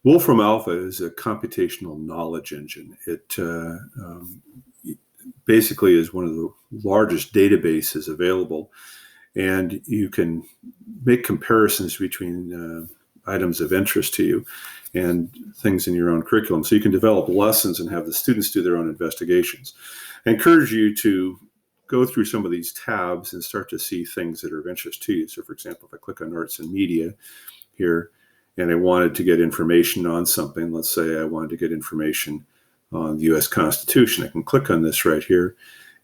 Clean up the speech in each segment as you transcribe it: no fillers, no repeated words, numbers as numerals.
WolframAlpha is a computational knowledge engine. It basically is one of the largest databases available, and you can make comparisons between items of interest to you and things in your own curriculum. So you can develop lessons and have the students do their own investigations. I encourage you to go through some of these tabs and start to see things that are of interest to you. So for example, if I click on arts and media here, and I wanted to get information on something, let's say I wanted to get information on the U.S. Constitution, I can click on this right here,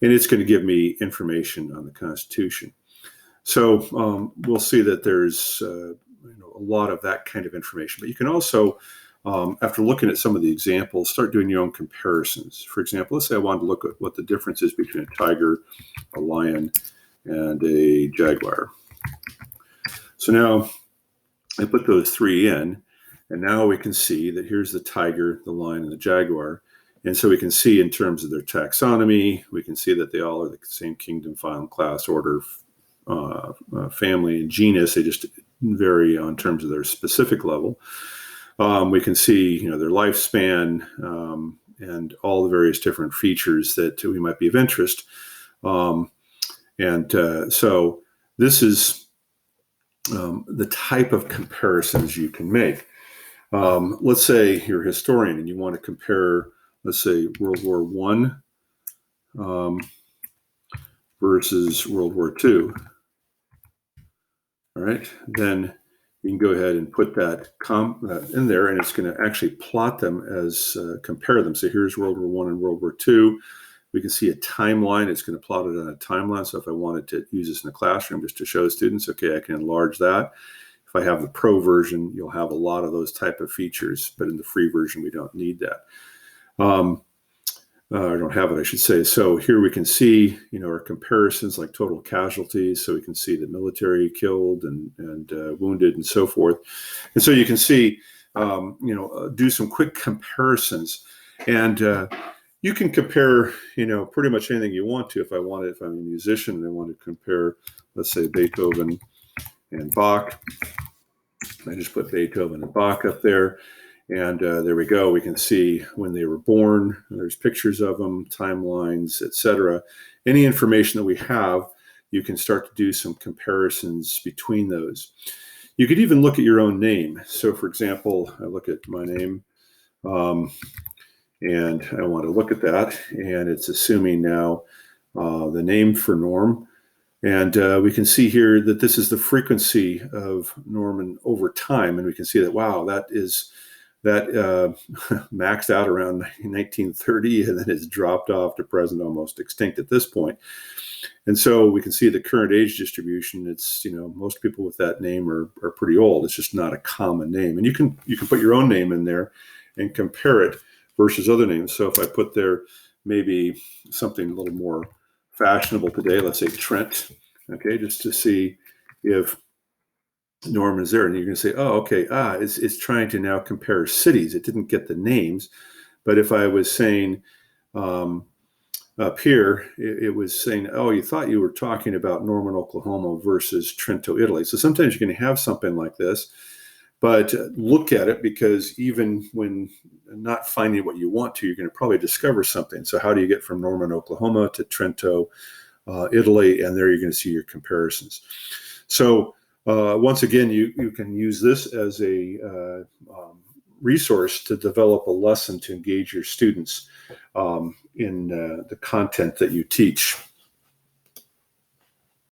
and it's going to give me information on the Constitution. So we'll see that there's a lot of that kind of information. But you can also, after looking at some of the examples, start doing your own comparisons. For example, let's say I wanted to look at what the difference is between a tiger, a lion, and a jaguar. So now I put those three in, and now we can see that here's the tiger, the lion, and the jaguar. And so we can see in terms of their taxonomy, we can see that they all are the same kingdom, phylum, class, order, family, and genus. They just vary on terms of their specific level. We can see, their lifespan and all the various different features that we might be of interest. So this is the type of comparisons you can make. Let's say you're a historian and you want to compare, let's say, World War I versus World War II. All right, then you can go ahead and put that in there, and it's going to actually plot them as compare them. So here's World War I and World War II. We can see a timeline. It's going to plot it on a timeline. So if I wanted to use this in a classroom just to show students, okay, I can enlarge that. If I have the pro version, you'll have a lot of those type of features, but in the free version, we don't need that. I don't have it, I should say. So here we can see, our comparisons like total casualties. So we can see the military killed and wounded and so forth. And so you can see, do some quick comparisons. And you can compare, pretty much anything you want to. If I'm a musician and I want to compare, let's say, Beethoven and Bach, I just put Beethoven and Bach up there. And there we go. We can see when they were born. There's pictures of them, timelines, etc. Any information that we have, you can start to do some comparisons between those. You could even look at your own name. So, for example, I look at my name, and I want to look at that. And it's assuming now the name for Norm. And we can see here that this is the frequency of Norman over time. And we can see that, wow, that maxed out around 1930, and then it's dropped off to present, almost extinct at this point. And so we can see the current age distribution. It's, most people with that name are pretty old. It's just not a common name. And you can put your own name in there and compare it versus other names. So if I put there maybe something a little more fashionable today, let's say Trent, okay, just to see if Norm is there, and you're going to say, oh, okay, it's trying to now compare cities. It didn't get the names, but if I was saying up here, it was saying, oh, you thought you were talking about Norman, Oklahoma versus Trento, Italy. So sometimes you're going to have something like this, but look at it, because even when not finding what you want to, you're going to probably discover something. So how do you get from Norman, Oklahoma to Trento, Italy? And there you're going to see your comparisons. So once again, you can use this as a resource to develop a lesson to engage your students in the content that you teach.